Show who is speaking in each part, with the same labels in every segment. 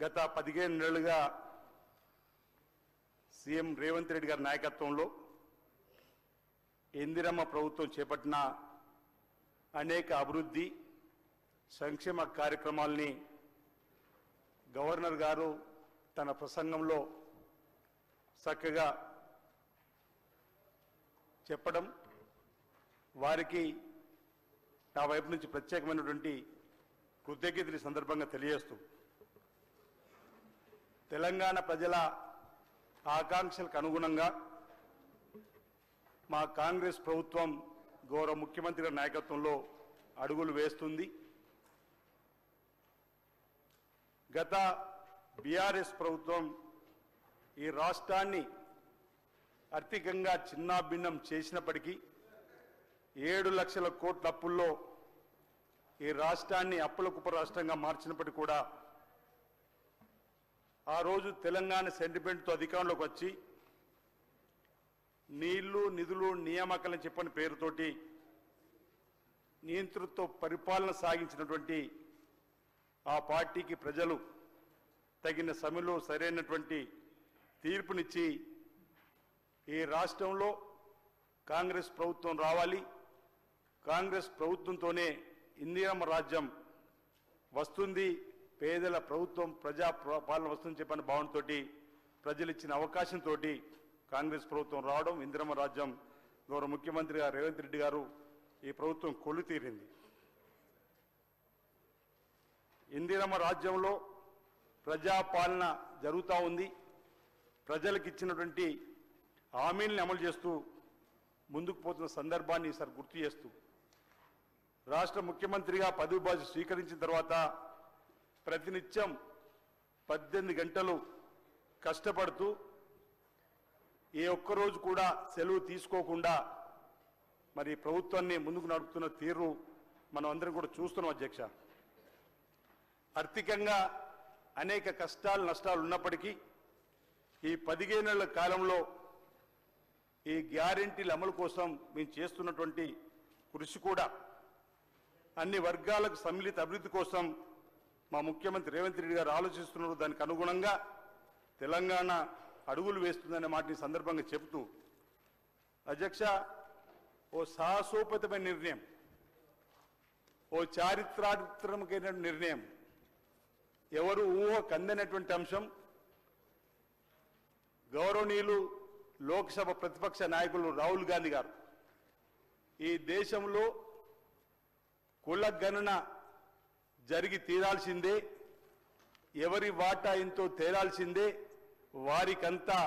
Speaker 1: గత 15 నెలలుగా సీఎం రేవంత్ రెడ్డి గారి నాయకత్వంలో ఇందిరమ్మ ప్రభుత్వం చేపట్టిన అనేక అభివృద్ధి సంక్షేమ కార్యక్రమాల్ని గవర్నర్ గారు తన ప్రసంగంలో చక్కగా చెప్పడం వారికి నా వైపు నుంచి ప్రత్యేకమైనటువంటి కృతజ్ఞతలు ఈ సందర్భంగా తెలియజేస్తూ తెలంగాణ ప్రజల ఆకాంక్షలకు అనుగుణంగా మా కాంగ్రెస్ ప్రభుత్వం గౌరవ ముఖ్యమంత్రి గారి నాయకత్వంలో అడుగులు వేస్తుంది. గత బీఆర్ఎస్ ప్రభుత్వం ఈ రాష్ట్రాన్ని ఆర్థికంగా చిన్నాభిన్నం చేసినప్పటికీ 7 లక్షల కోట్ల అప్పుల్లో ఈ రాష్ట్రాన్ని అప్పుల కుప్ప రాష్ట్రంగా మార్చినప్పటికీ కూడా ఆ రోజు తెలంగాణ సెంటిమెంట్తో అధికారంలోకి వచ్చి నీళ్లు నిధులు నియామకాలని చెప్పని పేరుతోటి నియంతృత్వ పరిపాలన సాగించినటువంటి ఆ పార్టీకి ప్రజలు తగిన సమయంలో సరైనటువంటి తీర్పునిచ్చి ఈ రాష్ట్రంలో కాంగ్రెస్ ప్రభుత్వం రావాలి, కాంగ్రెస్ ప్రభుత్వంతోనే ఇందిరమ్మ రాజ్యం వస్తుంది, పేదల ప్రభుత్వం ప్రజా పాలన వస్తుందని చెప్పని భావనతో ప్రజలు ఇచ్చిన అవకాశంతో కాంగ్రెస్ ప్రభుత్వం రావడం, ఇందిరమ్మ రాజ్యం గౌరవ ముఖ్యమంత్రిగా రేవంత్ రెడ్డి గారు ఈ ప్రభుత్వం కొల్లు తీరింది. ఇందిరమ్మ రాజ్యంలో ప్రజాపాలన జరుగుతూ ఉంది. ప్రజలకు ఇచ్చినటువంటి హామీల్ని అమలు చేస్తూ ముందుకు పోతున్న సందర్భాన్ని ఈసారి గుర్తు చేస్తూ రాష్ట్ర ముఖ్యమంత్రిగా పదవి బాధ్యత స్వీకరించిన తర్వాత ప్రతినిత్యం 18 గంటలు కష్టపడుతూ ఏ ఒక్కరోజు కూడా సెలవు తీసుకోకుండా మరి ప్రభుత్వాన్ని ముందుకు నడుపుతున్న తీరు మనం అందరం కూడా చూస్తున్నాం అధ్యక్ష. ఆర్థికంగా అనేక కష్టాలు నష్టాలు ఉన్నప్పటికీ ఈ 15 నెలల కాలంలో ఈ గ్యారెంటీల అమలు కోసం మేము చేస్తున్నటువంటి కృషి కూడా అన్ని వర్గాలకు సమ్మిళిత అభివృద్ధి కోసం మా ముఖ్యమంత్రి రేవంత్ రెడ్డి గారు ఆలోచిస్తున్నారు. దానికి అనుగుణంగా తెలంగాణ అడుగులు వేస్తుందనే మాటని సందర్భంగా చెబుతూ అధ్యక్ష, ఓ సాహసోపేతమైన నిర్ణయం, ఓ చారిత్రాత్మకమైన నిర్ణయం, ఎవరు ఊహ కందనటువంటి అంశం గౌరవనీయులు లోక్సభ ప్రతిపక్ష నాయకులు రాహుల్ గాంధీ గారు ఈ దేశంలో కుల గణన జరిగి తీరాల్సిందే, ఎవరి వాటా ఎంతో తేలాల్సిందే, వారికంతా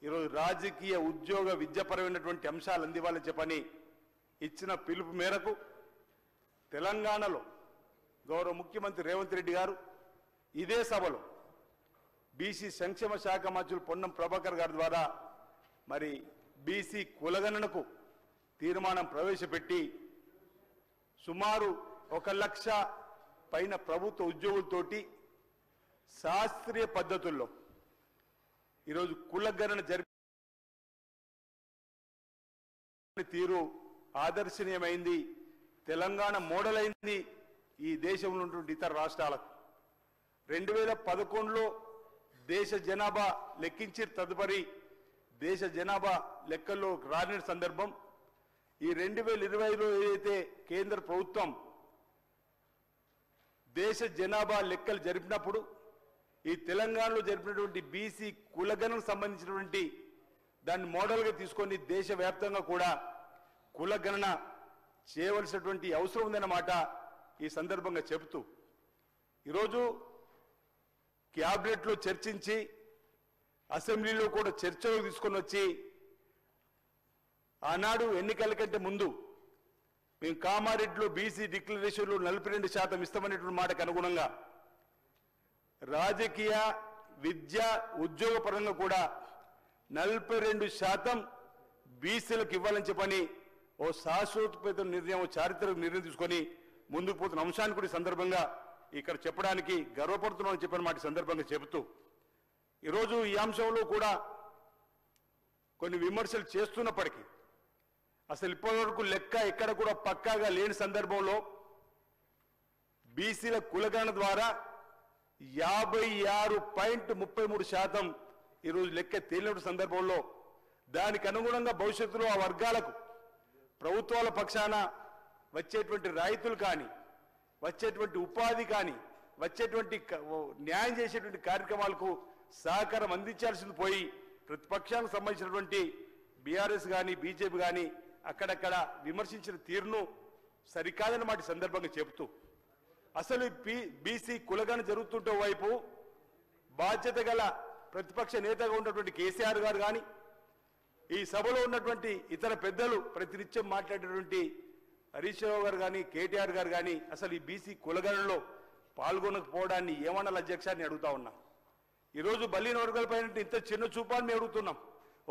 Speaker 1: ఈరోజు రాజకీయ ఉద్యోగ విద్యాపరమైనటువంటి అంశాలు అందివ్వాలని చెప్పని ఇచ్చిన పిలుపు మేరకు తెలంగాణలో గౌరవ ముఖ్యమంత్రి రేవంత్ రెడ్డి గారు ఇదే సభలో బీసీ సంక్షేమ శాఖ మంత్రులు పొన్నం ప్రభాకర్ గారి ద్వారా మరి బీసీ కులగణనకు తీర్మానం ప్రవేశపెట్టి సుమారు 1 లక్ష పైన ప్రభుత్వ ఉద్యోగులతోటి శాస్త్రీయ పద్ధతుల్లో ఈరోజు కులగణన జరిపే తీరు ఆదర్శనీయమైంది. తెలంగాణ మోడల్ అయింది ఈ దేశంలో ఉన్నటువంటి ఇతర రాష్ట్రాలకు. 2011లో దేశ జనాభా లెక్కించి తదుపరి దేశ జనాభా లెక్కల్లో రాని సందర్భం ఈ 2020లో ఏదైతే కేంద్ర ప్రభుత్వం దేశ జనాభా లెక్కలు జరిపినప్పుడు ఈ తెలంగాణలో జరిపినటువంటి బీసీ కులగణనకు సంబంధించినటువంటి దాన్ని మోడల్గా తీసుకొని దేశవ్యాప్తంగా కూడా కులగణన చేయవలసినటువంటి అవసరం ఉందన్నమాట ఈ సందర్భంగా చెబుతూ ఈరోజు క్యాబినెట్లో చర్చించి అసెంబ్లీలో కూడా చర్చకు తీసుకొని వచ్చి ఆనాడు ఎన్నికల కంటే ముందు మేము కామారెడ్డిలో బీసీ డిక్లరేషన్లో 42% ఇస్తామనేటువంటి మాటకు అనుగుణంగా రాజకీయ విద్య ఉద్యోగ పరంగా కూడా 42% బీసీలకు ఇవ్వాలని చెప్పని ఓ శాశ్వత నిర్ణయం, ఓ చారిత్రక నిర్ణయం తీసుకొని ముందుకు పోతున్న అంశాన్ని కూడా ఈ సందర్భంగా ఇక్కడ చెప్పడానికి గర్వపడుతున్నామని చెప్పిన మాట సందర్భంగా చెబుతూ ఈరోజు ఈ అంశంలో కూడా కొన్ని విమర్శలు చేస్తున్నప్పటికీ అసలు ఇప్పటివరకు లెక్క ఎక్కడ కూడా పక్కాగా లేని సందర్భంలో బీసీల కులగణన ద్వారా 56.33% ఈరోజు లెక్క తేలిన సందర్భంలో దానికి అనుగుణంగా భవిష్యత్తులో ఆ వర్గాలకు ప్రభుత్వాల పక్షాన వచ్చేటువంటి రాయితీలు కానీ వచ్చేటువంటి ఉపాధి కానీ వచ్చేటువంటి న్యాయం చేసేటువంటి కార్యక్రమాలకు సహకారం అందించాల్సింది పోయి ప్రతిపక్షానికి సంబంధించినటువంటి బీఆర్ఎస్ కానీ బీజేపీ కానీ అక్కడక్కడ విమర్శించిన తీరును సరికాదని మాట సందర్భంగా చెబుతూ అసలు బీసీ కులగణ జరుగుతుంటే వైపు బాధ్యత గల ప్రతిపక్ష నేతగా ఉన్నటువంటి కేసీఆర్ గారు కానీ ఈ సభలో ఉన్నటువంటి ఇతర పెద్దలు ప్రతినిత్యం మాట్లాడేటువంటి హరీష్ రావు గారు కానీ కేటీఆర్ గారు కానీ అసలు ఈ బీసీ కులగణలో పాల్గొనకపోవడాన్ని ఏమన్నా అధ్యక్షాన్ని అడుగుతా ఉన్నా ఈరోజు బలిన వర్గాలపైన ఇంత చిన్న చూపాన్ని మేము అడుగుతున్నాం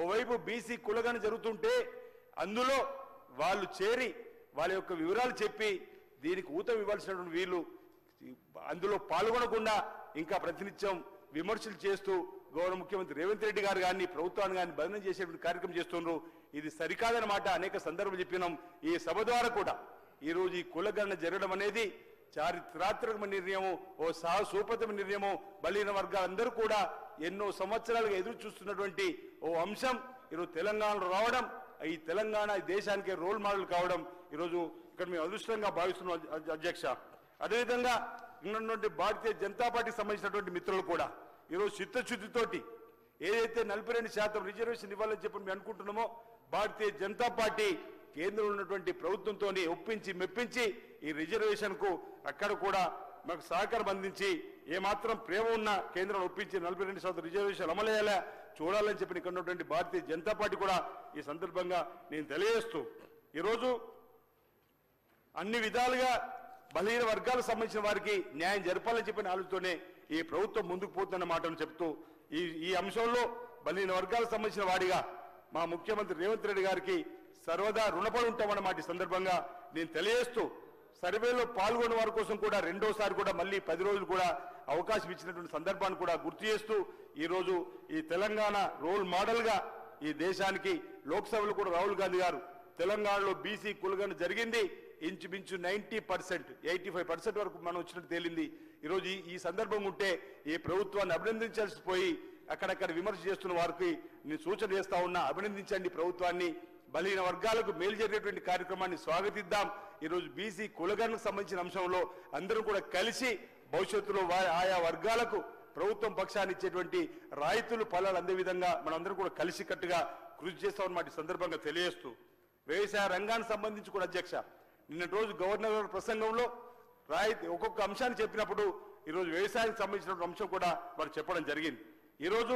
Speaker 1: ఓవైపు బీసీ కులగణ జరుగుతుంటే అందులో వాళ్ళు చేరి వాళ్ళ యొక్క వివరాలు చెప్పి దీనికి ఊతం ఇవ్వాల్సినటువంటి వీళ్ళు అందులో పాల్గొనకుండా ఇంకా ప్రతినిత్యం విమర్శలు చేస్తూ గౌరవ ముఖ్యమంత్రి రేవంత్ రెడ్డి గారు కానీ ప్రభుత్వాన్ని కానీ బదనం చేసేటువంటి కార్యక్రమం చేస్తున్నారు ఇది సరికాదన్నమాట అనేక సందర్భాలు చెప్పినాం ఈ సభ ద్వారా కూడా ఈరోజు ఈ కులగణన జరగడం అనేది చారిత్రాత్మక నిర్ణయము ఓ సాహసోపేతమైన నిర్ణయము బలహీన వర్గాలందరూ కూడా ఎన్నో సంవత్సరాలుగా ఎదురు చూస్తున్నటువంటి ఓ అంశం ఈరోజు తెలంగాణలో రావడం ఈ తెలంగాణ దేశానికి రోల్ మోడల్ కావడం ఈరోజు ఇక్కడ మేము అదృష్టంగా భావిస్తున్నాం అధ్యక్ష అదేవిధంగా ఉన్నటువంటి భారతీయ జనతా పార్టీకి సంబంధించినటువంటి మిత్రులు కూడా ఈరోజు చిత్తశుద్ధితోటి ఏదైతే 42% రిజర్వేషన్ ఇవ్వాలని చెప్పి మేము అనుకుంటున్నామో భారతీయ జనతా పార్టీ కేంద్రంలో ఉన్నటువంటి ప్రభుత్వంతో ఒప్పించి మెప్పించి ఈ రిజర్వేషన్ కు అక్కడ కూడా మాకు సహకారం అందించి ఏమాత్రం ప్రేమ ఉన్నా కేంద్రం ఒప్పించి 42% రిజర్వేషన్ అమలయ్యేలా చూడాలని చెప్పి ఇక్కడ ఉన్నటువంటి భారతీయ జనతా పార్టీ కూడా ఈ సందర్భంగా నేను తెలియజేస్తూ ఈరోజు అన్ని విధాలుగా బలహీన వర్గాలకు సంబంధించిన వారికి న్యాయం జరపాలని చెప్పిన ఆలోచనతోనే ఈ ప్రభుత్వం ముందుకు పోతున్న మాటను చెప్తూ ఈ అంశంలో బలహీన వర్గాలకు సంబంధించిన వాడిగా మా ముఖ్యమంత్రి రేవంత్ రెడ్డి గారికి సర్వదా రుణపడి ఉంటామన్నమాట ఈ సందర్భంగా నేను తెలియజేస్తూ సర్వేలో పాల్గొన్న వారి కోసం కూడా రెండోసారి కూడా మళ్ళీ 10 రోజులు కూడా అవకాశం ఇచ్చినటువంటి సందర్భాన్ని కూడా గుర్తు చేస్తూ ఈరోజు ఈ తెలంగాణ రోల్ మోడల్ గా ఈ దేశానికి లోక్సభలో కూడా రాహుల్ గాంధీ గారు తెలంగాణలో బీసీ కులగణన జరిగింది ఇంచుమించు 90%, 85% వరకు మనం వచ్చినట్టు తేలింది ఈరోజు ఈ సందర్భం ఉంటే ఈ ప్రభుత్వాన్ని అభినందించాల్సి పోయి అక్కడక్కడ విమర్శ చేస్తున్న వారికి నేను సూచన చేస్తా ఉన్నా అభినందించండి ప్రభుత్వాన్ని బలహీన వర్గాలకు మేలు జరిగేటువంటి కార్యక్రమాన్ని స్వాగతిద్దాం ఈరోజు బీసీ కులగణనకు సంబంధించిన అంశంలో అందరూ కూడా కలిసి భవిష్యత్తులో ఆయా వర్గాలకు ప్రభుత్వం పక్షాన్ని ఇచ్చేటువంటి రాయితీలు ఫలాలు అందే విధంగా మనందరం కూడా కలిసికట్టుగా కృషి చేస్తామన్నమాట ఈ సందర్భంగా తెలియజేస్తూ వ్యవసాయ రంగానికి సంబంధించి కూడా అధ్యక్ష నిన్నటి రోజు గవర్నర్ గారి ప్రసంగంలో రాయితీ ఒక్కొక్క అంశాన్ని చెప్పినప్పుడు ఈరోజు వ్యవసాయానికి సంబంధించిన అంశం కూడా వారు చెప్పడం జరిగింది ఈరోజు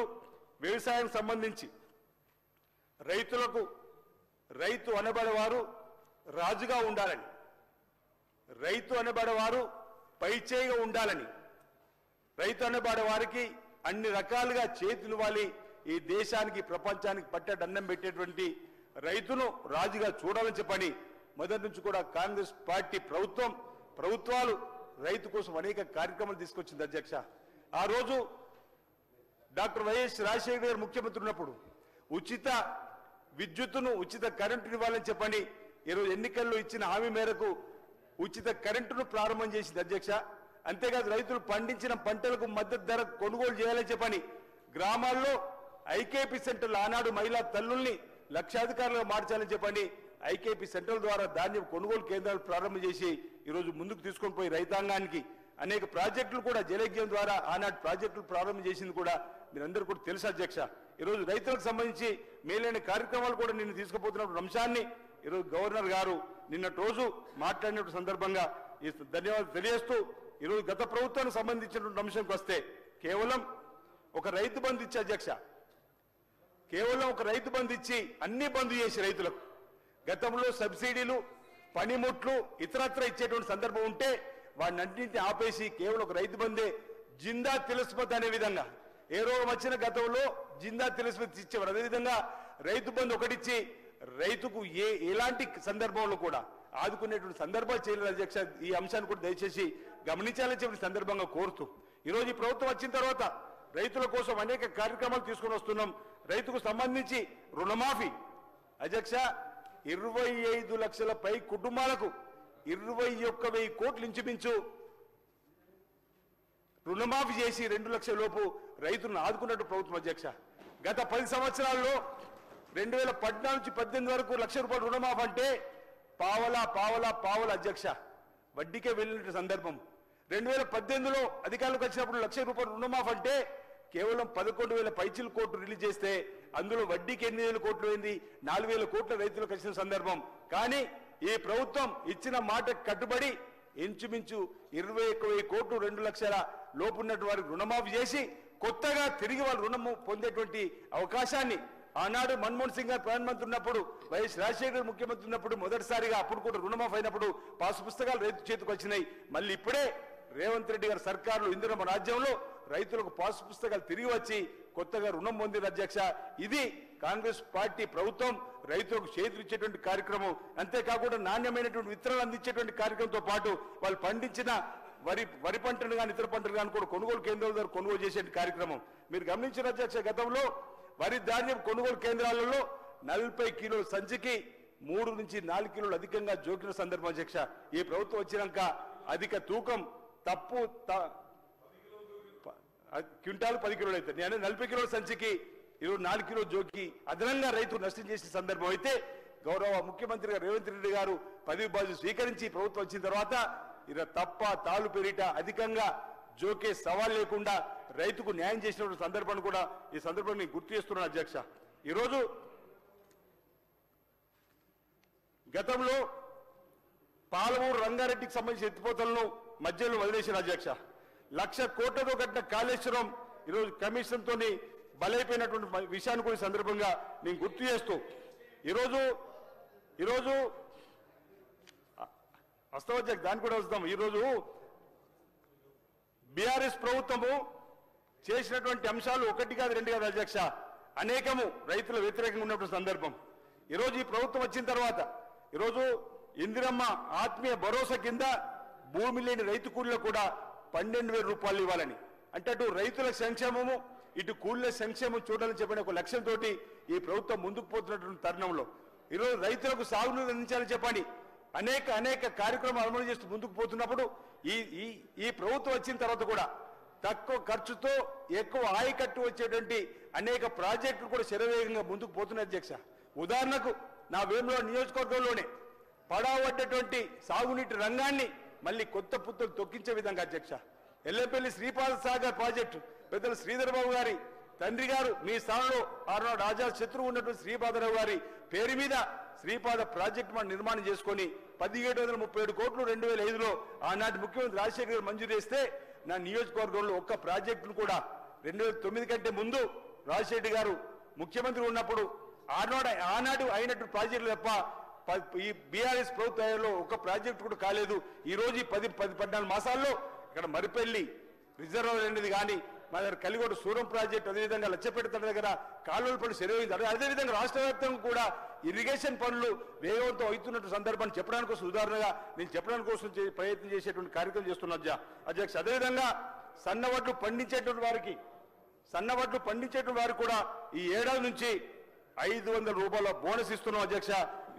Speaker 1: వ్యవసాయానికి సంబంధించి రైతులకు రైతు అనబడేవారు రాజుగా ఉండాలని రైతు అనబడేవారు పైచేయిగా ఉండాలని రైతు అనబడే వారికి అన్ని రకాలుగా చేతునివ్వాలి ఈ దేశానికి ప్రపంచానికి పట్టెడన్నం పెట్టేటువంటి రైతును రాజుగా చూడాలని చెప్పని మొదటి నుంచి కూడా కాంగ్రెస్ పార్టీ ప్రభుత్వాలు రైతు కోసం అనేక కార్యక్రమాలు తీసుకొచ్చింది అధ్యక్ష ఆ రోజు డాక్టర్ వైఎస్ రాజశేఖర గారు ముఖ్యమంత్రి ఉన్నప్పుడు ఉచిత విద్యుత్తును ఉచిత కరెంటును ఇవ్వాలని చెప్పని ఈరోజు ఎన్నికల్లో ఇచ్చిన హామీ మేరకు ఉచిత కరెంటును ప్రారంభం చేసింది అధ్యక్ష అంతేకాదు రైతులు పండించిన పంటలకు మద్దతు ధర కొనుగోలు చేయాలని చెప్పని గ్రామాల్లో ఐకేపీ సెంటర్లు ఆనాడు మహిళా తల్లుల్ని లక్షాధికారులుగా మార్చాలని చెప్పని ఐకేపీ సెంటర్ల ద్వారా ధాన్యం కొనుగోలు కేంద్రాలు ప్రారంభం చేసి ఈరోజు ముందుకు తీసుకొని పోయి రైతాంగానికి అనేక ప్రాజెక్టులు కూడా జలయజ్ఞం ద్వారా ఆనాటి ప్రాజెక్టులు ప్రారంభం చేసింది కూడా మీరందరూ కూడా తెలుసు అధ్యక్ష ఈరోజు రైతులకు సంబంధించి మేలైన కార్యక్రమాలు కూడా నిన్ను తీసుకుపోతున్న అంశాన్ని ఈరోజు గవర్నర్ గారు నిన్నటి రోజు మాట్లాడిన సందర్భంగా ఈ ధన్యవాదాలు తెలియజేస్తూ ఈరోజు గత ప్రభుత్వానికి సంబంధించినటువంటి అంశంకి వస్తే కేవలం ఒక రైతు బంధు ఇచ్చి అధ్యక్ష కేవలం ఒక రైతు బంధు ఇచ్చి అన్ని బంధు చేసి రైతులకు గతంలో సబ్సిడీలు పనిముట్లు ఇతరత్ర ఇచ్చేటువంటి సందర్భం ఉంటే వాడిని అన్నింటినీ ఆపేసి కేవలం ఒక రైతు బందే జిందా తిలస్మత్ అనే విధంగా ఏ రోగం వచ్చిన గతంలో జిందా తిలస్మత్ ఇచ్చేవారు అదేవిధంగా రైతు బంధు ఒకటిచ్చి రైతుకు ఎలాంటి సందర్భంలో కూడా ఆదుకునేటువంటి సందర్భాలు చేయలేదు అధ్యక్ష ఈ అంశాన్ని కూడా దయచేసి గమనించాలని చెప్పిన సందర్భంగా కోరుతూ ఈరోజు ఈ ప్రభుత్వం వచ్చిన తర్వాత రైతుల కోసం అనేక కార్యక్రమాలు తీసుకుని వస్తున్నాం రైతుకు సంబంధించి రుణమాఫీ అధ్యక్ష 25 లక్షల పై కుటుంబాలకు 21,000 కోట్లు ఇంచుమించు రుణమాఫీ చేసి 2 లక్షల లోపు రైతులను ఆదుకున్నట్టు ప్రభుత్వం అధ్యక్ష. గత 10 సంవత్సరాల్లో 2014 నుంచి 18 వరకు ₹1,00,000 రుణమాఫీ అంటే పావలా అధ్యక్ష వడ్డీకే వెళ్ళిన సందర్భం. 2018లో అధికారులకు వచ్చినప్పుడు ₹1,00,000 రుణమాఫీ అంటే కేవలం 11,000 పైచిలు కోట్లు రిలీజ్ చేస్తే అందులో వడ్డీకి 8,000 కోట్లు అయింది, 4,000 కోట్ల రైతులకు వచ్చిన సందర్భం. కానీ ఈ ప్రభుత్వం ఇచ్చిన మాట కట్టుబడి ఇంచుమించు 21,000 కోట్లు 2 లక్షల లోపు ఉన్నటువంటి వారికి రుణమాఫీ చేసి కొత్తగా తిరిగి వాళ్ళు రుణము పొందేటువంటి అవకాశాన్ని ఆనాడు మన్మోహన్ సింగ్ గారు ప్రధానమంత్రి ఉన్నప్పుడు, వైఎస్ రాజశేఖర్ ముఖ్యమంత్రి ఉన్నప్పుడు మొదటిసారిగా అప్పుడు కూడా రుణమాఫీ అయినప్పుడు పాసు పుస్తకాలు రైతు చేతికి వచ్చినాయి. మళ్ళీ ఇప్పుడే రేవంత్ రెడ్డి గారి సర్కారులో ఇందిరమ్మ రాజ్యంలో రైతులకు పాసు పుస్తకాలు తిరిగి వచ్చి కొత్తగా రుణం పొందిన అధ్యక్ష. ఇది కాంగ్రెస్ పార్టీ ప్రభుత్వం రైతులకు చేతులిచ్చేటువంటి కార్యక్రమం. అంతేకాకుండా నాణ్యమైనటువంటి విత్తనాలు అందించేటువంటి కార్యక్రమంతో పాటు వాళ్ళు పండించిన వరి పంటలు కానీ ఇతర పంటలు కానీ కూడా కొనుగోలు కేంద్రాల ద్వారా కొనుగోలు చేసే కార్యక్రమం మీరు గమనించిన అధ్యక్ష. గతంలో వరి ధాన్యం కొనుగోలు కేంద్రాలలో 40 కిలోల సంచికి 3 నుంచి 4 కిలోలు అధికంగా జోకిన సందర్భం అధ్యక్ష. ఈ ప్రభుత్వం వచ్చినాక అధిక తూకం తప్పు క్వింటాలు 10 కిలోలు అయితే నేను 40 కిలోల సంచికి 4 కిలోలు జోకి అదనంగా రైతు నష్టం చేసిన సందర్భం అయితే గౌరవ ముఖ్యమంత్రి గారు రేవంత్ రెడ్డి గారు పదవి బాధ్యత స్వీకరించి ప్రభుత్వం వచ్చిన తర్వాత తప్ప తాలు పేరిట అధికంగా జోకే సవాల్ లేకుండా రైతుకు న్యాయం చేసినటువంటి సందర్భాన్ని కూడా ఈ సందర్భాన్ని గుర్తు చేస్తున్నాను అధ్యక్ష. ఈరోజు గతంలో పాలమూరు రంగారెడ్డికి సంబంధించిన ఎత్తిపోతలను మధ్యలో వదిలేసిన అధ్యక్ష. 1,00,000 కోట్లతో కట్టిన కాళేశ్వరం ఈరోజు కమిషన్తో బలైపోయినటువంటి విషయాన్ని కూడా సందర్భంగా నేను గుర్తు చేస్తూ ఈరోజు వస్తాం దాన్ని కూడా వస్తాం. ఈరోజు బీఆర్ఎస్ ప్రభుత్వము చేసినటువంటి అంశాలు 1 కాదు 2 కాదు అధ్యక్ష, అనేకము రైతుల వ్యతిరేకంగా ఉన్నటువంటి సందర్భం. ఈరోజు ఈ ప్రభుత్వం వచ్చిన తర్వాత ఈరోజు ఇందిరమ్మ ఆత్మీయ భరోసా కింద భూమి లేని రైతు కూలీలకు కూడా 12,000 రూపాయలు ఇవ్వాలని అంటే అటు రైతుల సంక్షేమము ఇటు కూలీల సంక్షేమం చూడాలని చెప్పిన ఒక లక్ష్యంతో ఈ ప్రభుత్వం ముందుకు పోతున్నటువంటి తరుణంలో ఈరోజు రైతులకు సాగునీరు అందించాలని చెప్పని అనేక కార్యక్రమాలు అమలు చేస్తూ ముందుకు పోతున్నప్పుడు ఈ ప్రభుత్వం వచ్చిన తర్వాత కూడా తక్కువ ఖర్చుతో ఎక్కువ ఆయకట్టు వచ్చేటువంటి అనేక ప్రాజెక్టులు కూడా శరవేగంగా ముందుకు పోతున్నాయి అధ్యక్ష. ఉదాహరణకు నా వేములవాడ నియోజకవర్గంలోనే పడవబడ్డటువంటి సాగునీటి రంగాన్ని మళ్ళీ కొత్త పుత్తలు తొక్కించే విధంగా అధ్యక్ష ఎల్లంపల్లి శ్రీపాద సాగర్ ప్రాజెక్టు పెద్దలు శ్రీధర్ బాబు గారి తండ్రి గారు మీ స్థానంలో ఆరునాడు రాజా శత్రువు ఉన్నటువంటి శ్రీపాదరావు గారి పేరు మీద శ్రీపాద ప్రాజెక్టు మనం నిర్మాణం చేసుకొని 1,737 కోట్లు 2005లో ఆనాటి ముఖ్యమంత్రి రాజశేఖర్ గారు మంజూరు చేస్తే నా నియోజకవర్గంలో ఒక్క ప్రాజెక్టును కూడా 2009 కంటే ముందు రాజశేఖర్ గారు ముఖ్యమంత్రి ఉన్నప్పుడు ఆనాడు అయినట్టు ప్రాజెక్టులు తప్ప ఈ బీఆర్ఎస్ ప్రభుత్వంలో ఒక ప్రాజెక్టు కూడా కాలేదు. ఈ రోజు 10-14 మాసాల్లో ఇక్కడ మరిపల్లి రిజర్వాయర్ అనేది కానీ మా దగ్గర కలిగొడ సూరం ప్రాజెక్టు అదేవిధంగా లచ్చపేట తన దగ్గర కాలువల పనులు శరవేయించారు. అదేవిధంగా రాష్ట్ర వ్యాప్తంగా కూడా ఇరిగేషన్ పనులు వేగవంతం అవుతున్నట్టు సందర్భాన్ని చెప్పడానికి కోసం ఉదాహరణగా నేను చెప్పడానికి కోసం ప్రయత్నం చేసేటువంటి కార్యక్రమం చేస్తున్నా అధ్యక్ష. అదేవిధంగా సన్నవడ్లు పండించేటువంటి వారికి కూడా ఈ ఏడాది నుంచి 500 రూపాయల బోనస్ ఇస్తున్నాం అధ్యక్ష.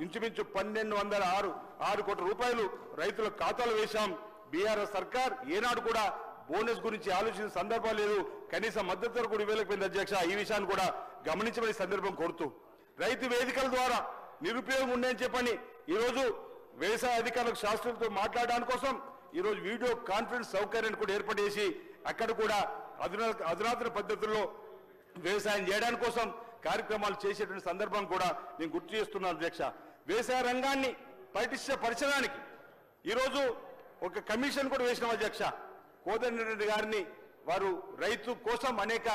Speaker 1: ఇంచుమించు 1,206 కోట్ల రూపాయలు రైతుల ఖాతాలో వేశాం. బీఆర్ఎస్ సర్కార్ ఏనాడు కూడా బోనస్ గురించి ఆలోచించిన సందర్భం లేదు. కనీస మద్దతు ధర కూడా ఇవ్వలేకపోయింది అధ్యక్ష. ఈ విషయాన్ని కూడా గమనించమని సందర్భం కోరుతూ రైతు వేదికల ద్వారా నిరుపయోగం ఉండని చెప్పని ఈరోజు వ్యవసాయ అధికారులకు శాస్త్రులతో మాట్లాడడానికి కోసం ఈరోజు వీడియో కాన్ఫరెన్స్ సౌకర్యాన్ని కూడా ఏర్పాటు చేసి అక్కడ కూడా అధునాతన పద్ధతుల్లో వ్యవసాయం చేయడానికి కోసం కార్యక్రమాలు చేసేటువంటి సందర్భం కూడా నేను గుర్తు చేస్తున్నాను అధ్యక్ష. వ్యవసాయ రంగాన్ని పటిష్టపరచడానికి ఈరోజు ఒక కమిషన్ కూడా వేసినాం అధ్యక్ష. కోదండరెడ్డి గారిని వారు రైతు కోసం అనేక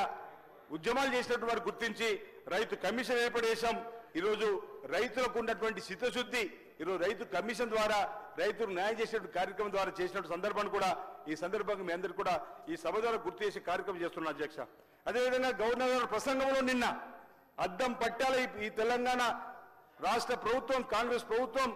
Speaker 1: ఉద్యమాలు చేసినట్టు వారు గుర్తించి రైతు కమిషన్ ఏర్పాటు చేశాం. ఈరోజు రైతులకు ఉన్నటువంటి చిత్తశుద్ధి ఈరోజు రైతు కమిషన్ ద్వారా రైతులు న్యాయం చేసేటువంటి కార్యక్రమం ద్వారా చేసినట్టు సందర్భాన్ని కూడా ఈ సందర్భంగా మీ అందరికీ కూడా ఈ సభ ద్వారా గుర్తు చేసే కార్యక్రమం చేస్తున్నాం అధ్యక్ష. అదేవిధంగా గవర్నర్ గారి ప్రసంగంలో నిన్న అద్దం పట్టాల ఈ తెలంగాణ రాష్ట్ర ప్రభుత్వం కాంగ్రెస్ ప్రభుత్వం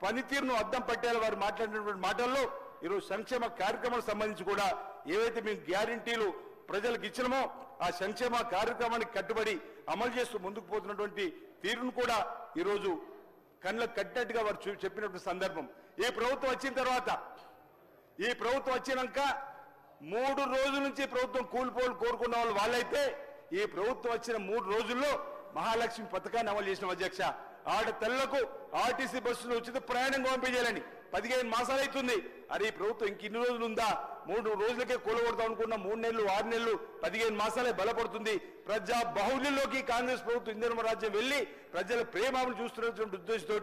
Speaker 1: పనితీరును అద్దం పట్టాల వారు మాట్లాడినటువంటి మాటల్లో ఈరోజు సంక్షేమ కార్యక్రమాలకు సంబంధించి కూడా ఏవైతే మేము గ్యారంటీలు ప్రజలకు ఇచ్చినామో ఆ సంక్షేమ కార్యక్రమానికి కట్టుబడి అమలు చేస్తూ ముందుకు పోతున్నటువంటి తీరును కూడా ఈరోజు కళ్ళకు కట్టినట్టుగా వారు చెప్పినటువంటి సందర్భం. ఈ ప్రభుత్వం వచ్చిన తర్వాత ఈ ప్రభుత్వం వచ్చినాక 3 రోజుల నుంచి ప్రభుత్వం కూలిపోలు కోరుకున్న వాళ్ళు వాళ్ళైతే ఈ ప్రభుత్వం వచ్చిన 3 రోజుల్లో మహాలక్ష్మి పథకాన్ని అమలు చేసిన అధ్యక్ష. ఆడతల్లకు ఆర్టీసీ బస్సులో ఉచిత ప్రయాణం పంపించాలని 15 మాసాలు అవుతుంది. అరే ఈ ప్రభుత్వం ఇంకిన్ని రోజులు ఉందా? 3 రోజులకే కూలగొడతాం అనుకున్న 3 నెలలు 6 నెలలు 15 మాసాలే బలపడుతుంది. ప్రజా బాహుళ్యంలోకి కాంగ్రెస్ ప్రభుత్వం ఇందిరమ్మ రాజ్యం వెళ్లి ప్రజల ప్రేమను చూస్తున్నటువంటి ఉద్దేశంతో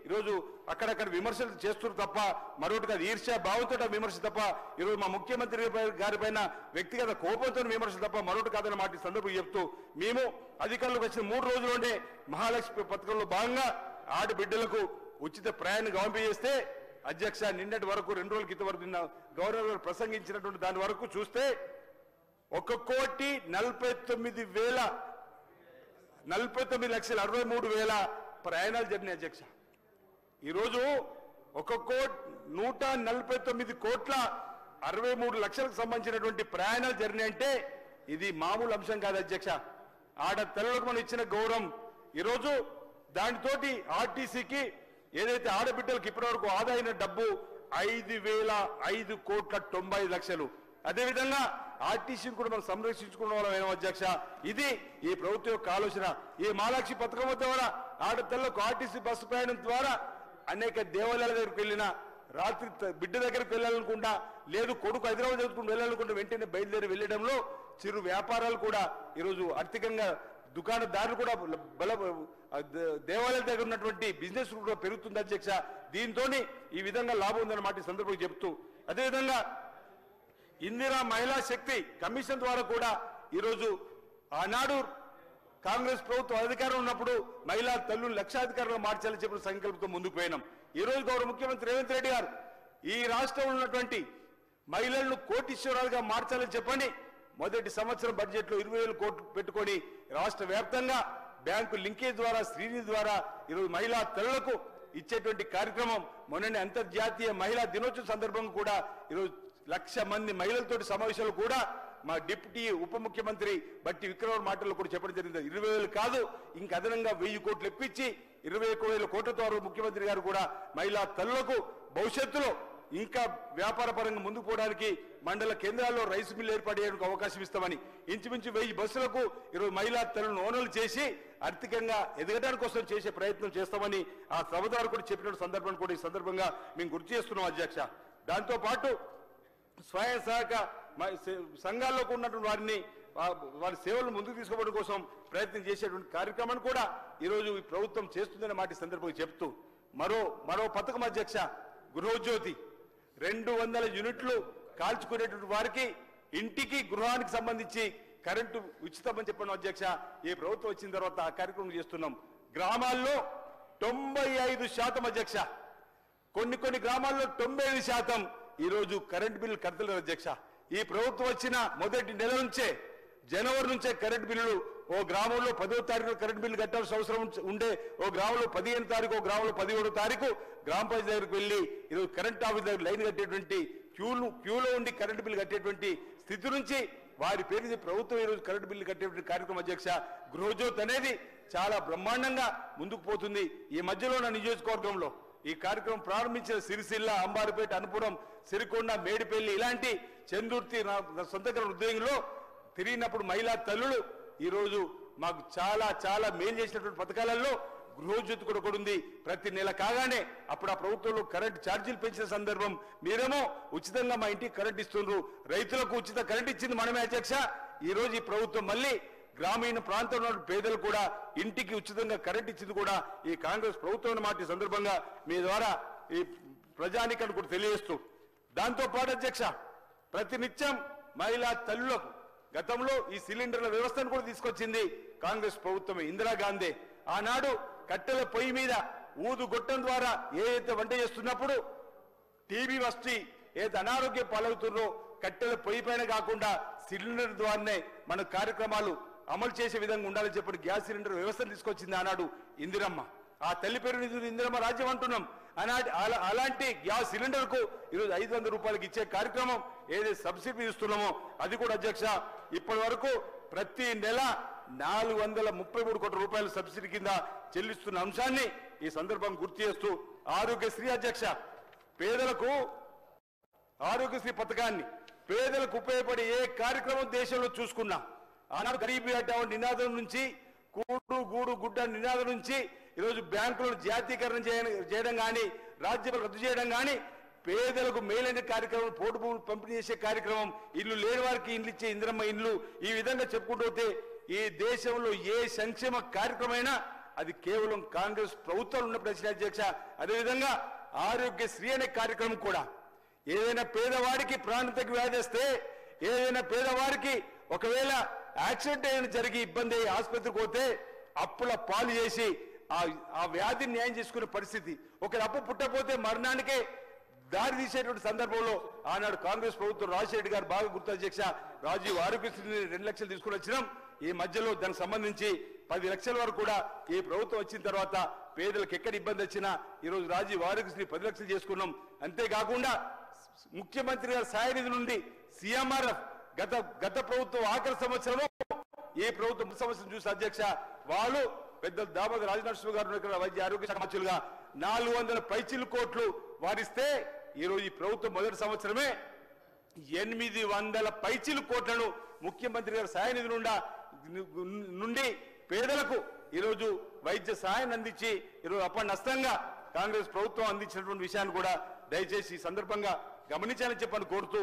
Speaker 1: ఈరోజు అక్కడక్కడ విమర్శలు చేస్తున్నారు తప్ప మరొకటి కాదు. ఈర్ష్యా భావంతో విమర్శ తప్ప ఈరోజు మా ముఖ్యమంత్రి గారి పైన వ్యక్తిగత కోపంతో విమర్శ తప్ప మరొకటి కాదని మాట సందర్భం చెప్తూ మేము అధికారులకు వచ్చిన 3 రోజుల్లోనే మహాలక్ష్మి పథకంలో భాగంగా ఆడబిడ్డలకు ఉచిత ప్రయాణం పంపించేస్తే అధ్యక్ష నిన్నటి వరకు 2 రోజుల క్రితం వరకు నిన్న గవర్నర్ గారు ప్రసంగించినటువంటి దాని వరకు చూస్తే 1,49,63,000 ప్రయాణాలు జరిగినాయి అధ్యక్ష. ఈరోజు 1,149,63,00,000కు సంబంధించినటువంటి ప్రయాణాలు జరిగినాయంటే ఇది మామూలు అంశం కాదు అధ్యక్ష. ఆడపిల్లలకు మనం ఇచ్చిన గౌరవం ఈరోజు దానితోటి ఆర్టీసీకి ఏదైతే ఆడబిడ్డలకు ఇప్పటివరకు ఆదా అయిన డబ్బు 5,05,90,00,000. అదేవిధంగా ఆర్టీసీని కూడా మనం సంరక్షించుకున్న వాళ్ళం అధ్యక్ష. ఇది ఈ ప్రభుత్వం యొక్క ఆలోచన. ఈ మహాలక్ష్మి పథకం ద్వారా ఆడపిల్లలకు ఆర్టీసీ బస్సు ప్రయాణం ద్వారా అనేక దేవాలయాల దగ్గరికి వెళ్ళినా రాత్రి బిడ్డ దగ్గరికి వెళ్ళాలనుకుంటా లేదు కొడుకు హైదరాబాద్ చదువుకుంటూ వెళ్ళాలనుకుంటే వెంటనే బయలుదేరి వెళ్ళడంలో చిరు వ్యాపారాలు కూడా ఈరోజు ఆర్థికంగా దుకాణదారులు కూడా దేవాలయాల దగ్గర ఉన్నటువంటి బిజినెస్ కూడా పెరుగుతుంది అధ్యక్ష. దీంతో ఈ విధంగా లాభం ఉందన్న మాట సందర్భంగా చెప్తూ అదేవిధంగా ఇందిరా మహిళా శక్తి కమిషన్ ద్వారా కూడా ఈరోజు ఆనాడు కాంగ్రెస్ ప్రభుత్వం అధికారం ఉన్నప్పుడు మహిళా తల్లులు లక్షాధికారులుగా మార్చాలని చెప్పిన సంకల్పంతో ముందుకు పోయినాం. ఈ రోజు గౌరవ ముఖ్యమంత్రి రేవంత్ రెడ్డి గారు ఈ రాష్ట్రంలో ఉన్నటువంటి మహిళలను కోటీశ్వరాలుగా మార్చాలని చెప్పని మొదటి సంవత్సరం బడ్జెట్ లో 20,000 కోట్లు పెట్టుకొని రాష్ట్ర వ్యాప్తంగా బ్యాంకు లింకేజ్ ద్వారా శ్రీనిధి ద్వారా ఈరోజు మహిళా తల్లులకు ఇచ్చేటువంటి కార్యక్రమం మొన్ననే అంతర్జాతీయ మహిళా దినోత్సవం సందర్భంగా కూడా ఈరోజు 1,00,000 మంది మహిళలతోటి సమావేశాలు కూడా మా డిప్యూటీ ఉప ముఖ్యమంత్రి బట్టి విక్రమ మాటల్లో కూడా చెప్పడం జరిగింది. 20,000 కాదు ఇంకా అదనంగా 1,000 కోట్లు ఇప్పించి 21,000 కోట్లతో ముఖ్యమంత్రి గారు కూడా మహిళా తల్లులకు భవిష్యత్తులో ఇంకా వ్యాపార పరంగా ముందుకు పోవడానికి మండల కేంద్రాల్లో రైస్ మిల్ ఏర్పాటు చేయడానికి అవకాశం ఇస్తామని ఇంచుమించు 1000 బస్సులకు ఈరోజు మహిళా తల్లులను ఓనర్లు చేసి ఆర్థికంగా ఎదగడానికి కోసం చేసే ప్రయత్నం చేస్తామని ఆ సభ ద్వారా కూడా చెప్పిన సందర్భాన్ని కూడా ఈ సందర్భంగా మేము గుర్తు చేస్తున్నాం అధ్యక్ష. దాంతో పాటు స్వయం సహాయక సంఘాల్లో ఉన్నటువంటి వారిని వారి సేవలను ముందుకు తీసుకోవడం కోసం ప్రయత్నం చేసేటువంటి కార్యక్రమాన్ని కూడా ఈరోజు ఈ ప్రభుత్వం చేస్తుందనే మాట సందర్భంగా చెప్తూ మరో పథకం అధ్యక్ష గృహజ్యోతి 200 యూనిట్లు కాల్చుకునేటువంటి వారికి ఇంటికి గృహానికి సంబంధించి కరెంటు ఉచితమని చెప్పడం అధ్యక్ష. ఈ ప్రభుత్వం వచ్చిన తర్వాత ఆ కార్యక్రమం చేస్తున్నాం. గ్రామాల్లో 95% అధ్యక్ష. కొన్ని గ్రామాల్లో 95% ఈరోజు కరెంటు బిల్లు కడతలేరు అధ్యక్ష. ఈ ప్రభుత్వం వచ్చిన మొదటి నెల నుంచే జనవరి నుంచే కరెంటు బిల్లులు ఓ గ్రామంలో 10వ తారీఖు కరెంటు బిల్లు కట్టాల్సిన అవసరం ఉండే ఓ గ్రామంలో 15వ తారీఖు ఓ గ్రామంలో 17వ తారీఖు గ్రామ పంచాయతీ దగ్గరికి వెళ్లి ఈరోజు కరెంట్ ఆఫీస్ దగ్గర లైన్ కట్టేటువంటి క్యూలో ఉండి కరెంటు బిల్లు కట్టేటువంటి స్థితి నుంచి వారి పేరు ప్రభుత్వం ఈరోజు కరెంటు బిల్లు కట్టేటువంటి కార్యక్రమం అధ్యక్ష. గృహజ్యోతి అనేది చాలా బ్రహ్మాండంగా ముందుకు పోతుంది. ఈ మధ్యలో నా నియోజకవర్గంలో ఈ కార్యక్రమం ప్రారంభించిన సిరిసిల్ల అంబారిపేట అనుపురం సిరికొండ మేడిపల్లి ఇలాంటి చందుర్తి సొంత ఉద్యోగంలో తిరిగినప్పుడు మహిళా తల్లులు ఈరోజు మాకు చాలా మేలు చేసినటువంటి పథకాలలో గృహజ్యోతి కూడా ఉంది. ప్రతి నెల కాగానే అప్పుడు ఆ ప్రభుత్వంలో కరెంట్ ఛార్జీలు పెంచిన సందర్భం మీరేమో ఉచితంగా మా ఇంటికి కరెంట్ ఇస్తున్నారు. రైతులకు ఉచిత కరెంట్ ఇచ్చింది మనమే అధ్యక్ష. ఈ రోజు ఈ ప్రభుత్వం మళ్ళీ గ్రామీణ ప్రాంతంలో పేదలు కూడా ఇంటికి ఉచితంగా కరెంట్ ఇచ్చింది కూడా ఈ కాంగ్రెస్ ప్రభుత్వం మాట సందర్భంగా మీ ద్వారా ఈ ప్రజానికాన్ని కూడా తెలియజేస్తూ దాంతో పాటు అధ్యక్ష ప్రతినిత్యం మహిళా తల్లులకు గతంలో ఈ సిలిండర్ల వ్యవస్థను కూడా తీసుకొచ్చింది కాంగ్రెస్ ప్రభుత్వమే. ఇందిరాగాంధీ ఆనాడు కట్టెల పొయ్యి మీద ఊదు గొట్టం ద్వారా ఏదైతే వంట చేస్తున్నప్పుడు టీబీ వస్తే ఏదైతే అనారోగ్యం పాలవుతుందో కట్టెల పొయ్యి పైన కాకుండా సిలిండర్ ద్వారానే మన కార్యక్రమాలు అమలు చేసే విధంగా ఉండాలని చెప్పి గ్యాస్ సిలిండర్ వ్యవస్థను తీసుకొచ్చింది ఆనాడు ఇందిరమ్మ. ఆ తల్లి పేరు ఇందిరమ్మ రాజ్యం అంటున్నాం. అలాంటి గ్యాస్ సిలిండర్ కు ఈరోజు 500 రూపాయలకి ఇచ్చే కార్యక్రమం ఏదైతే సబ్సిడీ ఇస్తున్నామో అది కూడా అధ్యక్ష ఇప్పటి వరకు ప్రతి నెల 433 కోట్ల రూపాయల సబ్సిడీ కింద చెల్లిస్తున్న అంశాన్ని ఈ సందర్భంగా గుర్తు చేస్తూ ఆరోగ్యశ్రీ అధ్యక్ష పేదలకు ఆరోగ్యశ్రీ పథకాన్ని పేదలకు ఉపయోగపడే ఏ కార్యక్రమం దేశంలో చూసుకున్నా ఆనాడు గరీబీ హఠావో నినాదం నుంచి కూడు గూడు గుడ్డ నినాదం నుంచి ఈరోజు బ్యాంకులను జాతీకరణ చేయడం కానీ రాజ్యం రద్దు చేయడం కానీ పేదలకు మేలైన కార్యక్రమం పోటు భూములు పంపిణీ చేసే కార్యక్రమం ఇల్లు లేని వారికి ఇండ్లు ఇచ్చే ఇందిరమ్మ ఇండ్లు ఈ విధంగా చెప్పుకుంటూ పోతే ఈ దేశంలో ఏ సంక్షేమ కార్యక్రమైనా అది కేవలం కాంగ్రెస్ ప్రభుత్వం ఉన్నప్పుడు అధ్యక్ష అదేవిధంగా ఆరోగ్యశ్రీ అనే కార్యక్రమం కూడా ఏదైనా పేదవాడికి ప్రాణాంతక వ్యాధి వస్తే ఏదైనా పేదవాడికి ఒకవేళ యాక్సిడెంట్ అయినా జరిగి ఇబ్బంది అయ్యి ఆసుపత్రికి పోతే అప్పుల పాలు చేసి ఆ వ్యాధిని న్యాయం చేసుకునే పరిస్థితి ఒకరి అప్పు పుట్టపోతే మరణానికే దారి తీసేటువంటి సందర్భంలో ఆనాడు కాంగ్రెస్ ప్రభుత్వం రాజశేఖర్ గారు బాగా గుర్తు అధ్యక్ష రాజీవ్ ఆరోగ్యశ్రీని 2 లక్షలు తీసుకుని వచ్చినాం ఈ మధ్యలో దానికి సంబంధించి 10 లక్షల వరకు కూడా ఈ ప్రభుత్వం వచ్చిన తర్వాత పేదలకు ఎక్కడ ఇబ్బంది వచ్చినా ఈరోజు రాజీవ్ ఆరోగ్యశ్రీ 10 లక్షలు చేసుకున్నాం అంతేకాకుండా ముఖ్యమంత్రి గారి సాయ నిధి నుండి సిఎంఆర్ఎఫ్ గత ప్రభుత్వం ఆఖరి సంవత్సరం ఈ ప్రభుత్వం సంవత్సరం చూసి అధ్యక్ష వాళ్ళు పెద్ద దామోదర్ రాజనరసింహ గారు వైద్య ఆరోగ్య శాఖ మంత్రులుగా 400 పైచిలు కోట్లు వారిస్తే ఈరోజు ఈ ప్రభుత్వం మొదటి సంవత్సరమే 800 పైచిలు కోట్లను ముఖ్యమంత్రి గారి సాయ నిధి నుండి పేదలకు ఈరోజు వైద్య సహాయాన్ని అందించి ఈరోజు అపనష్టంగా కాంగ్రెస్ ప్రభుత్వం అందించినటువంటి విషయాన్ని కూడా దయచేసి ఈ సందర్భంగా గమనించాలని చెప్పని కోరుతూ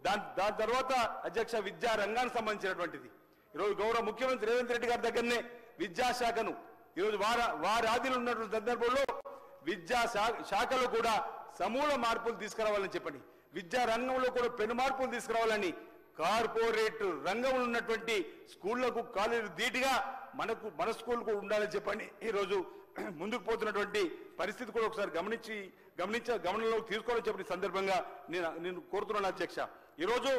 Speaker 1: దాని తర్వాత అధ్యక్ష విద్యా రంగానికి సంబంధించినటువంటిది ఈరోజు గౌరవ ముఖ్యమంత్రి రేవంత్ రెడ్డి గారి దగ్గరనే విద్యాశాఖను ఈరోజు వారి ఆధీనంలో ఉన్నటువంటి సందర్భంలో విద్యా శాఖలో కూడా సమూల మార్పులు తీసుకురావాలని చెప్పండి విద్యా రంగంలో కూడా పెను మార్పులు తీసుకురావాలని కార్పొరేట్ రంగంలో ఉన్నటువంటి స్కూళ్లకు కాలేజీలు ధీటుగా మన స్కూల్ కూడా ఉండాలని చెప్పండి ఈరోజు ముందుకు పోతున్నటువంటి పరిస్థితి కూడా ఒకసారి గమనంలోకి తీసుకోవాలని చెప్పిన సందర్భంగా నేను కోరుతున్నాను అధ్యక్ష ఈరోజు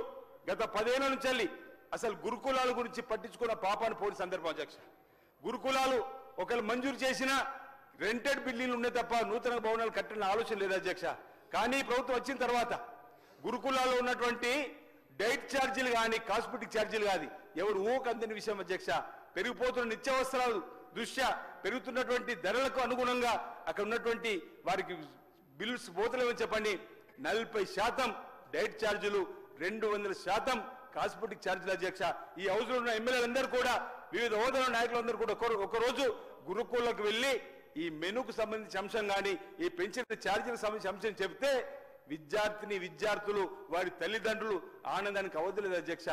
Speaker 1: గత 10 ఏళ్ల నుంచి వెళ్ళి అసలు గురుకులాల గురించి పట్టించుకున్న పాపాన్ని పోయిన సందర్భం అధ్యక్ష గురుకులాలు ఒకరు మంజూరు చేసిన రెంటెడ్ బిల్డింగ్లు ఉన్నాయి తప్ప నూతన భవనాలు కట్టిన ఆలోచన లేదు అధ్యక్ష కానీ ప్రభుత్వం వచ్చిన తర్వాత గురుకులాల్లో ఉన్నటువంటి డైట్ ఛార్జీలు కానీ కాస్మెటిక్ ఛార్జీలు కానీ ఎవరు ఊకందని విషయం అధ్యక్ష పెరిగిపోతున్న నిత్యావసరాలు దృష్ట్యా పెరుగుతున్నటువంటి ధరలకు అనుగుణంగా అక్కడ ఉన్నటువంటి వారికి బిల్స్ పోతలేమని చెప్పండి 40% డైట్ ఛార్జీలు 200% కాస్మెటిక్ ఛార్జీలు అధ్యక్ష ఈ హౌస్ లో ఉన్న ఎమ్మెల్యేలందరూ కూడా వివిధ హోదాల నాయకులందరూ కూడా ఒకరోజు గురుకులకు వెళ్లి ఈ మెనూకు సంబంధించిన అంశం కానీ ఈ పెంచిన ఛార్జీలకు సంబంధించిన అంశం చెబితే విద్యార్థులు వారి తల్లిదండ్రులు ఆనందానికి అవధులేదు అధ్యక్ష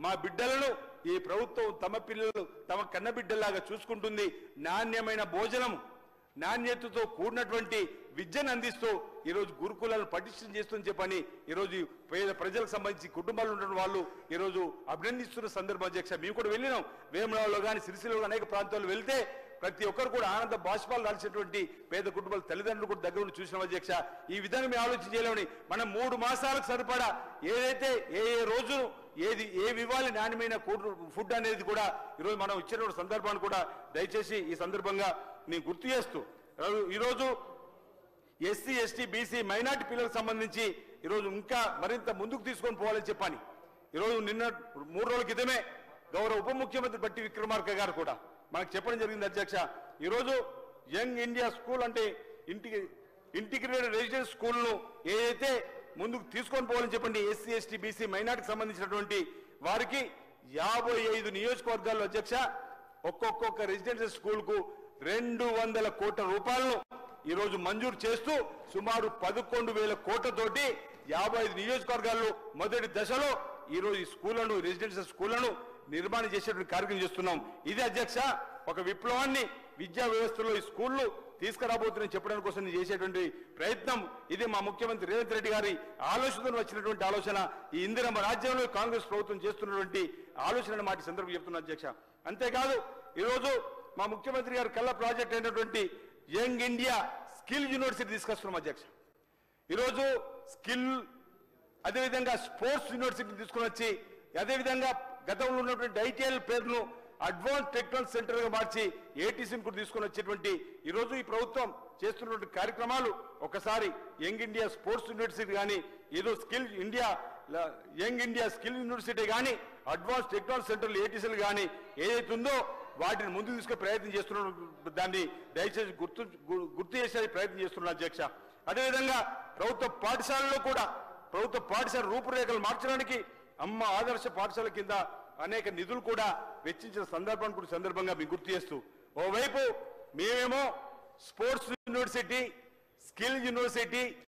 Speaker 1: మా బిడ్డలను ఈ ప్రభుత్వం తమ పిల్లలు తమ కన్న బిడ్డలాగా చూసుకుంటుంది నాణ్యమైన భోజనం నాణ్యతతో కూడినటువంటి విద్యను అందిస్తూ ఈరోజు గురుకులాలను పటిష్టం చేస్తుందని చెప్పని ఈరోజు పేద ప్రజలకు సంబంధించి కుటుంబాలు ఉన్న వాళ్ళు ఈరోజు అభినందిస్తున్న సందర్భం అధ్యక్ష మేము కూడా వెళ్ళినాం వేములవాడలో కానీ సిరిసిల్లలో అనేక ప్రాంతాల్లో వెళ్తే ప్రతి ఒక్కరు కూడా ఆనంద బాష్పాలు రాల్సినటువంటి పేద కుటుంబాల తల్లిదండ్రులు కూడా దగ్గర ఉండి చూసిన అధ్యక్ష ఈ విధంగా మేము ఆలోచన చేయలేమని మనం 3 మాసాలకు సరిపడా ఏదైతే ఏ రోజు ఏవి ఇవ్వాలి నాణ్యమైన ఫుడ్ అనేది కూడా ఈరోజు మనం ఇచ్చిన సందర్భాన్ని కూడా దయచేసి ఈ సందర్భంగా నేను గుర్తు చేస్తూ ఈరోజు ఎస్సీ ఎస్టీ బీసీ మైనార్టీ పిల్లలకు సంబంధించి ఈరోజు ఇంకా మరింత ముందుకు తీసుకొని పోవాలని చెప్పని ఈరోజు నిన్న 3 రోజుల క్రితమే గౌరవ ఉప ముఖ్యమంత్రి బట్టి విక్రమార్క గారు కూడా మనకు చెప్పడం జరిగింది అధ్యక్ష ఈరోజు యంగ్ ఇండియా స్కూల్ అంటే ఇంటిగ్రేటెడ్ రెసిడెన్స్ స్కూల్ను ఏదైతే ముందుకు తీసుకొని పోవాలని చెప్పండి ఎస్సీ ఎస్టీ బీసీ మైనార్టీకి సంబంధించినటువంటి వారికి 55 నియోజకవర్గాల్లో అధ్యక్ష ఒక్కొక్క రెసిడెన్షియల్ స్కూల్ కు 200 కోట్ల రూపాయలను ఈరోజు మంజూరు చేస్తూ సుమారు 11,000 కోట్లతోటి 55 నియోజకవర్గాల్లో మొదటి దశలో ఈరోజు ఈ స్కూళ్లను రెసిడెన్షియల్ స్కూళ్లను నిర్మాణం చేసేటువంటి కార్యక్రమం చేస్తున్నాం ఇది అధ్యక్ష ఒక విప్లవాన్ని విద్యా వ్యవస్థలో ఈ స్కూళ్లు తీసుకురాబోతుందని చెప్పడం కోసం నేను చేసేటువంటి ప్రయత్నం ఇది మా ముఖ్యమంత్రి రేవంత్ రెడ్డి గారి ఆలోచనతో వచ్చినటువంటి ఆలోచన ఈ ఇందిరమ్మ రాజ్యంలో కాంగ్రెస్ ప్రభుత్వం చేస్తున్నటువంటి ఆలోచన మాట సందర్భం చెప్తున్నా అధ్యక్ష అంతేకాదు ఈరోజు మా ముఖ్యమంత్రి గారి కళ్ళ ప్రాజెక్ట్ అయినటువంటి యంగ్ ఇండియా స్కిల్ యూనివర్సిటీ తీసుకొస్తున్నాం అధ్యక్ష ఈరోజు స్కిల్ అదేవిధంగా స్పోర్ట్స్ యూనివర్సిటీ తీసుకుని వచ్చి అదేవిధంగా గతంలో ఉన్నటువంటి ఐటీఎల్ పేరును అడ్వాన్స్ టెక్నాలజీ సెంటర్ గా మార్చి ఏటీసీని కూడా తీసుకొని వచ్చేటువంటి ఈరోజు ఈ ప్రభుత్వం చేస్తున్నటువంటి కార్యక్రమాలు ఒకసారి యంగ్ ఇండియా స్పోర్ట్స్ యూనివర్సిటీ కానీ ఏదో skill India young India skill university కానీ అడ్వాన్స్ టెక్నాలజీ సెంటర్లు ఏటీసీలు కానీ ఏదైతే ఉందో వాటిని ముందుకు తీసుకునే ప్రయత్నం చేస్తున్న దాన్ని దయచేసి గుర్తు చేసే ప్రయత్నం చేస్తున్నారు అధ్యక్ష అదేవిధంగా ప్రభుత్వ పాఠశాలలో కూడా ప్రభుత్వ పాఠశాల రూపురేఖలు మార్చడానికి అమ్మ ఆదర్శ పాఠశాల కింద అనేక నిధులు కూడా వెచ్చించిన సందర్భాన్ని కూడా సందర్భంగా మీకు గుర్తు చేస్తూ ఓవైపు మేమేమో స్పోర్ట్స్ యూనివర్సిటీ, స్కిల్ యూనివర్సిటీ